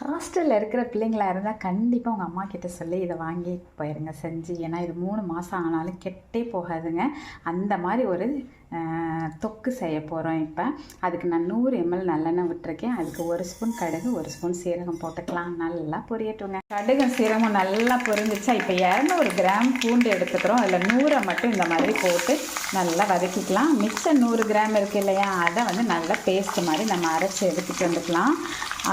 ஹாஸ்டலில் இருக்கிற பிள்ளைங்களா இருந்தால் கண்டிப்பாக உங்கள் அம்மா கிட்ட சொல்லி இதை வாங்கி போயிருங்க செஞ்சு. ஏன்னா இது 3 மாதம் ஆனாலும் கெட்டே போகாதுங்க. அந்த மாதிரி ஒரு தொக்கு செய்ய போகிறோம். இப்போ அதுக்கு நான் 100 ml நல்லெண்ணெய் விட்டுருக்கேன். அதுக்கு 1 ஸ்பூன் கடுகு, 1 ஸ்பூன் சீரகம் போட்டுக்கலாம். நல்லா பொரியட்டுங்க. கடுகும் சீரகம் நல்லா பொரிஞ்சிச்சா இப்போ 200 கிராம் பூண்டு எடுத்துக்கிறோம். அதில் 100 மட்டும் இந்த மாதிரி போட்டு நல்லா வதக்கிக்கலாம். மிச்சம் 100 கிராம் இருக்குது இல்லையா, அதை வந்து நல்லா பேஸ்ட் மாதிரி நம்ம அரைச்சி எடுத்துகிட்டு வந்துக்கலாம்.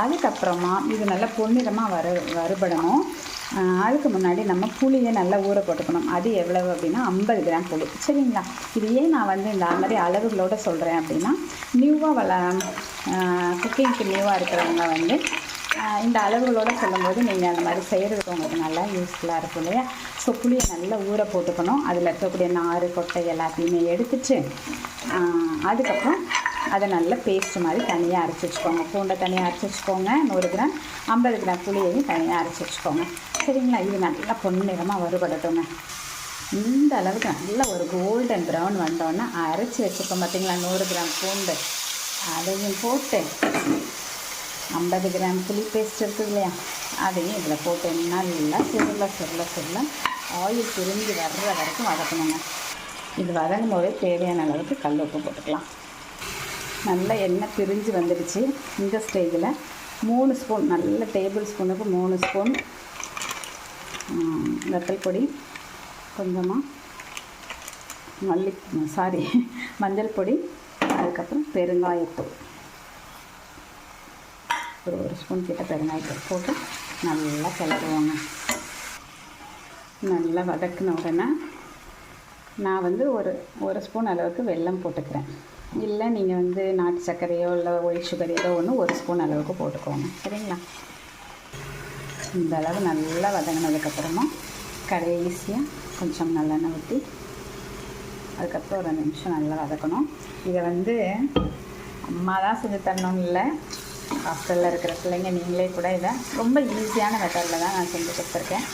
அதுக்கப்புறமா இது நல்லா பொன்னிறமாக வறுபடணும். அதுக்கு முன்னாடி நம்ம புளியை நல்லா ஊற போட்டுக்கணும். அது எவ்வளவு அப்படின்னா 50 கிராம் புளி. சரிங்களா? இது ஏன் நான் வந்து இந்த மாதிரி அளவுகளோடு சொல்கிறேன் அப்படின்னா, குக்கிங்க்கு நியூவாக இருக்கிறவங்க வந்து இந்த அளவுகளோடு சொல்லும்போது நீங்கள் அந்த மாதிரி செய்கிறதுக்கு உங்களுக்கு நல்லா யூஸ்ஃபுல்லாக இருக்கும் இல்லையா. ஸோ புளியை நல்லா ஊற போட்டுக்கணும். அதில் இருக்கக்கூடிய நார் கொட்டை எல்லாத்தையுமே எடுத்துட்டு அதுக்கப்புறம் அதை நல்லா பேஸ்ட் மாதிரி தனியாக அரைச்சி வச்சுக்கோங்க. பூண்டை தனியாக அரைச்சி வச்சுக்கோங்க. 100 கிராம் 50 கிராம் புளியையும் தனியாக அரைச்சி வச்சுக்கோங்க. சரிங்களா? இது நல்லா பொன்னிறமாக வறுபடட்டுங்க. இந்த அளவுக்கு நல்லா ஒரு கோல்டன் ப்ரௌன் வந்தோடனே அரைச்சி வச்சுருக்கோம் பார்த்தீங்களா 100 கிராம் பூண்டு, அதையும் போட்டு 50 கிராம் புளி பேஸ்ட் இருக்குது இல்லையா, அதையும் இதில் போட்டு நல்லா சுருள ஆயில் பிரிஞ்சு வர்ற வரைக்கும் வதக்கணுங்க. இது வதங்கும் போதே தேவையான அளவுக்கு கல் உப்பு போட்டுக்கலாம். நல்லா எண்ணெய் பிரிஞ்சு வந்துடுச்சு. இந்த ஸ்டேஜில் 3 ஸ்பூன், நல்ல டேபிள் ஸ்பூனுக்கு 3 ஸ்பூன் வெத்தல் பொடி, கொஞ்சமாக மஞ்சள் பொடி, அதுக்கப்புறம் பெருங்காயத்தூள், ஒரு 1 ஸ்பூன் கிட்ட பெருங்காயத்தூள் போட்டு நல்லா கிளறுவாங்க. நல்லா வதக்கின உடனே நான் வந்து ஒரு ஸ்பூன் அளவுக்கு வெல்லம் போட்டுக்கிறேன். இல்லை நீங்கள் வந்து நாட்டு சர்க்கரையோ இல்லை ஒயிட் சுகர் ஏதோ ஒன்று 1 ஸ்பூன் அளவுக்கு போட்டுக்கோங்க. சரிங்களா? இந்த அளவு நல்லா வதங்கினதுக்கப்புறமா கடைசியாக கொஞ்சம் நல்லெண்ணெய் ஊற்றி அதுக்கப்புறம் ஒரு 2 நிமிஷம் நல்லா வதக்கணும். இதை வந்து அம்மா தான் செஞ்சு தரணும்னு இல்லை, ஹாஸ்டலில் இருக்கிற பிள்ளைங்க நீங்களே கூட இதை ரொம்ப ஈஸியான மெத்தடில் தான் நான் செஞ்சு கொடுத்துருக்கேன்.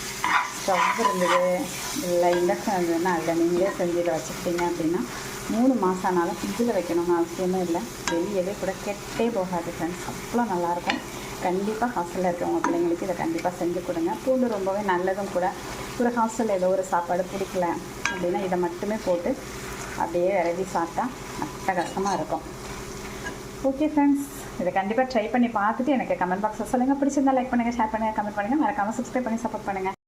ஸ்டவ் இருந்தது இல்லை இண்டக்ஷன் இருந்ததுன்னா அதில் நீங்களே செஞ்சு இதை வச்சுக்கிட்டீங்க அப்படின்னா 3 மாதம் ஆனாலும் ஃப்ரிட்ஜில் வைக்கணும்னு அவசியமே இல்லை. வெளியவே கூட கெட்டே போகாது ஃப்ரெண்ட்ஸ். அவ்வளோ நல்லாயிருக்கும். கண்டிப்பாக ஹாஸ்டலில் இருக்கிறவங்க பிள்ளைங்களுக்கு இதை கண்டிப்பாக செஞ்சு கொடுங்க. பூண்டு ரொம்பவே நல்லதும் கூட. ஒரு ஹாஸ்டலில் ஏதோ ஒரு சாப்பாடு பிடிக்கல அப்படின்னா இதை மட்டுமே போட்டு அப்படியே விரவி சாப்பிட்டா அட்டகாசமாக இருக்கும். ஓகே ஃப்ரெண்ட்ஸ், இதை கண்டிப்பாக ட்ரை பண்ணி பார்த்துட்டு எனக்கு கமெண்ட் பாக்ஸில் சொல்லுங்கள். பிடிச்சிருந்தா லைக் பண்ணுங்கள், ஷேர் பண்ணுங்கள், கமெண்ட் பண்ணுங்கள். மறக்காமல் சப்ஸ்கிரைப் பண்ணி சப்போர்ட் பண்ணுங்கள்.